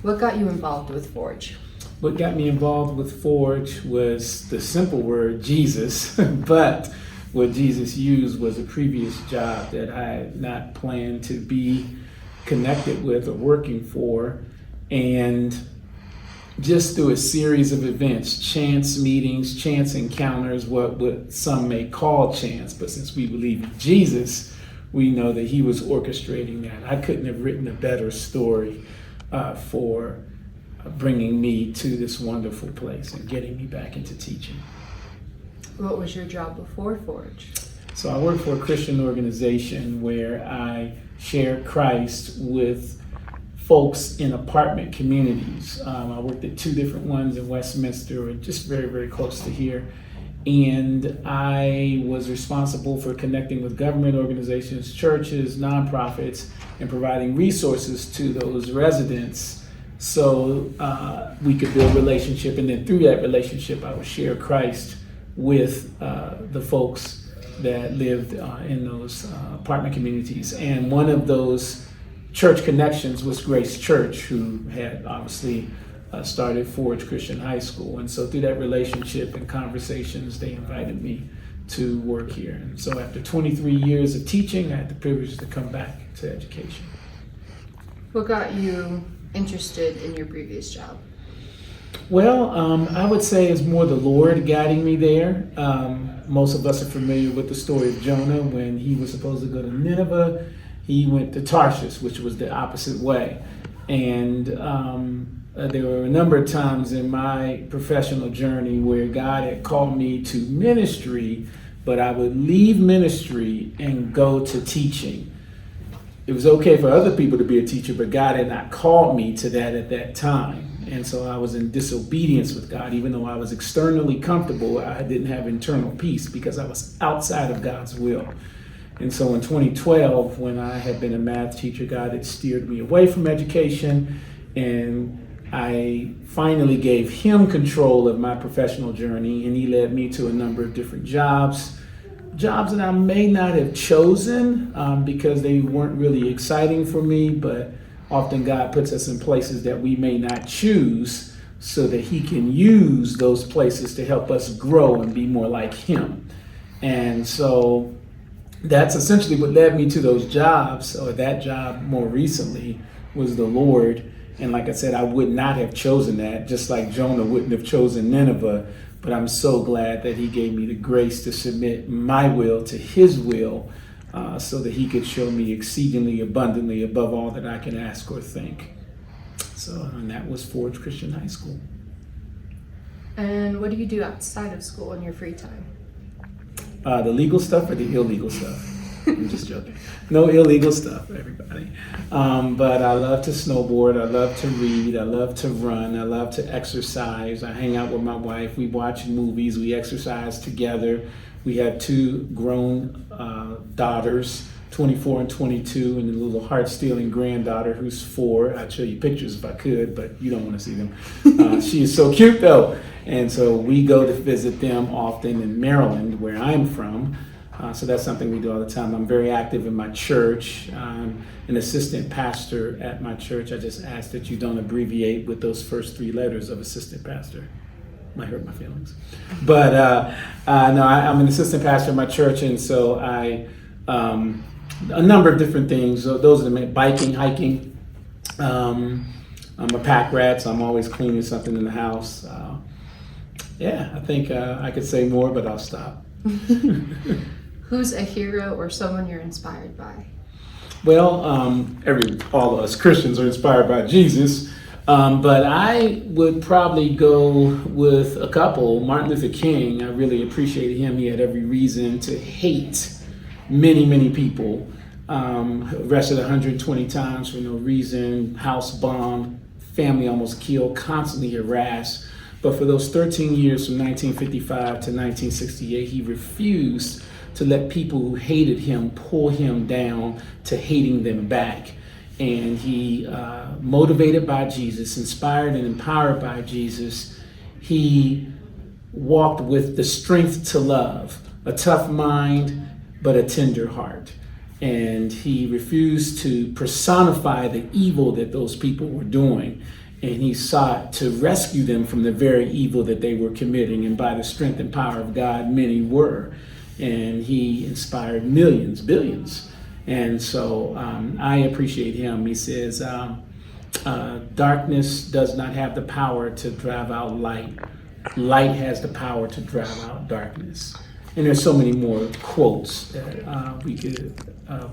What got you involved with Forge? What got me involved with Forge was the simple word Jesus, but what Jesus used was a previous job that I had not planned to be connected with or working for. And just through a series of events, chance meetings, chance encounters, what some may call chance, but since we believe in Jesus, we know that he was orchestrating that. I couldn't have written a better story for bringing me to this wonderful place and getting me back into teaching. What was your job before Forge? So I work for a Christian organization where I share Christ with folks in apartment communities. I worked at two different ones in Westminster, just very, very close to here. And I was responsible for connecting with government organizations, churches, nonprofits, and providing resources to those residents so we could build relationship. And then through that relationship, I would share Christ with the folks that lived in those apartment communities. And one of those church connections was Grace Church, who had obviously started Forge Christian High School. And so through that relationship and conversations, they invited me to work here. And so after 23 years of teaching, I had the privilege to come back to education. What got you interested in your previous job? Well, I would say it's more the Lord guiding me there. Most of us are familiar with the story of Jonah. When he was supposed to go to Nineveh, he went to Tarshish, which was the opposite way. And there were a number of times in my professional journey where God had called me to ministry, but I would leave ministry and go to teaching. It was okay for other people to be a teacher, but God had not called me to that at that time. And so I was in disobedience with God. Even though I was externally comfortable, I didn't have internal peace because I was outside of God's will. And so in 2012, when I had been a math teacher, God had steered me away from education, and I finally gave him control of my professional journey, and he led me to a number of different jobs that I may not have chosen because they weren't really exciting for me, but often God puts us in places that we may not choose so that he can use those places to help us grow and be more like him. And so that's essentially what led me to those jobs, or that job more recently was the Lord. And like I said, I would not have chosen that, just like Jonah wouldn't have chosen Nineveh. But I'm so glad that he gave me the grace to submit my will to his will so that he could show me exceedingly abundantly above all that I can ask or think. So, and that was Forge Christian High School. And what do you do outside of school in your free time? The legal stuff or the illegal stuff? I'm just joking. No illegal stuff, everybody. But I love to snowboard. I love to read. I love to run. I love to exercise. I hang out with my wife. We watch movies. We exercise together. We have two grown daughters, 24 and 22, and a little heart-stealing granddaughter who's 4. I'd show you pictures if I could, but you don't want to see them. She is so cute, though. And so we go to visit them often in Maryland, where I'm from. So that's something we do all the time. I'm very active in my church. I'm an assistant pastor at my church. I just ask that you don't abbreviate with those first 3 letters of assistant pastor. Might hurt my feelings. But no, I'm an assistant pastor at my church, and so I, a number of different things. So those are the biking, hiking. I'm a pack rat, so I'm always cleaning something in the house. Yeah, I think I could say more, but I'll stop. Who's a hero or someone you're inspired by? Well, all of us Christians are inspired by Jesus, but I would probably go with a couple. Martin Luther King, I really appreciated him. He had every reason to hate many, many people. Arrested 120 times for no reason, house bombed, family almost killed, constantly harassed. But for those 13 years from 1955 to 1968, he refused to let people who hated him pull him down to hating them back. And he, motivated by Jesus, inspired and empowered by Jesus, he walked with the strength to love, a tough mind, but a tender heart. And he refused to personify the evil that those people were doing. and he sought to rescue them from the very evil that they were committing. And by the strength and power of God, many were. And he inspired millions, billions. And so I appreciate him. He says, darkness does not have the power to drive out light. Light has the power to drive out darkness. And there's so many more quotes that we could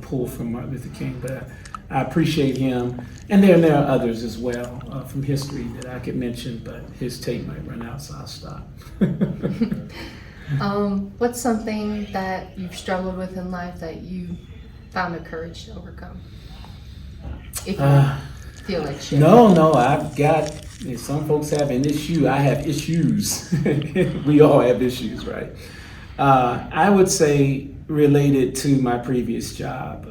pull from Martin Luther King, but I appreciate him. And there are others as well from history that I could mention, but his tape might run out, so I'll stop. What's something that you've struggled with in life that you found the courage to overcome? If you feel like sharing. No, I've got, some folks have an issue. I have issues. We all have issues, right? I would say related to my previous job.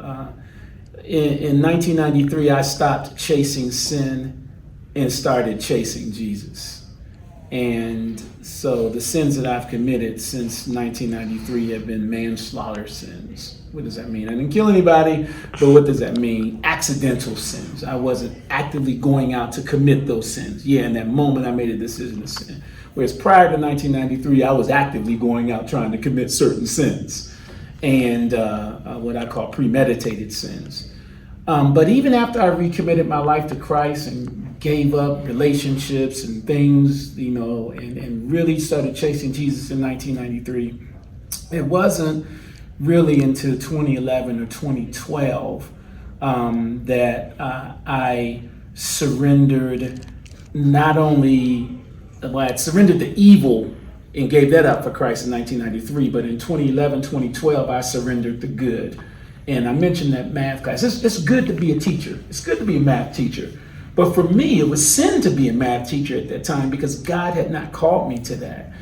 In 1993, I stopped chasing sin and started chasing Jesus. And so the sins that I've committed since 1993 have been manslaughter sins. What does that mean? I didn't kill anybody, but what does that mean? Accidental sins. I wasn't actively going out to commit those sins. Yeah, in that moment I made a decision to sin. Whereas prior to 1993, I was actively going out trying to commit certain sins and what I call premeditated sins. But even after I recommitted my life to Christ and gave up relationships and things, and really started chasing Jesus in 1993, it wasn't really until 2011 or 2012 that I surrendered I surrendered the evil and gave that up for Christ in 1993, but in 2011, 2012, I surrendered the good. And I mentioned that math class. It's good to be a teacher. It's good to be a math teacher. But for me, it was sin to be a math teacher at that time because God had not called me to that.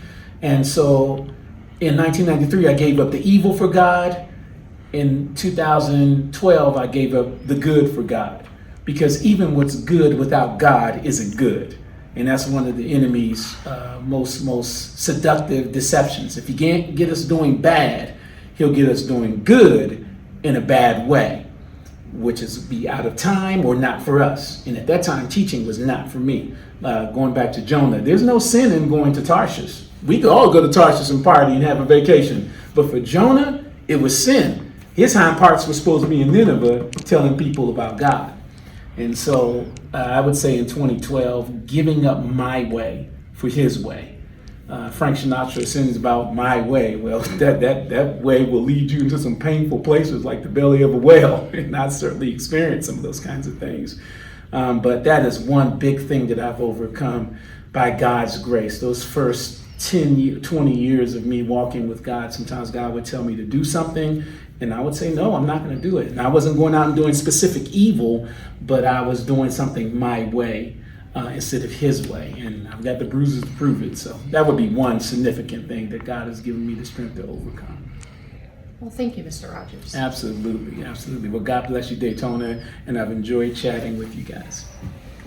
And so in 1993, I gave up the evil for God. In 2012, I gave up the good for God. Because even what's good without God isn't good. And that's one of the enemy's most seductive deceptions. If he can't get us doing bad, he'll get us doing good in a bad way, which is be out of time or not for us. And at that time, teaching was not for me. Going back to Jonah, there's no sin in going to Tarshish. We could all go to Tarshish and party and have a vacation. But for Jonah, it was sin. His hind parts were supposed to be in Nineveh telling people about God. And so I would say in 2012, giving up my way for his way. Frank Sinatra sings about my way. Well, that way will lead you into some painful places like the belly of a whale. And I certainly experienced some of those kinds of things. But that is one big thing that I've overcome by God's grace. Those first 20 years of me walking with God, sometimes God would tell me to do something, and I would say, no, I'm not going to do it. And I wasn't going out and doing specific evil, but I was doing something my way instead of his way. And I've got the bruises to prove it. So that would be one significant thing that God has given me the strength to overcome. Well, thank you, Mr. Rodgers. Absolutely, absolutely. Well, God bless you, Daytona, and I've enjoyed chatting with you guys.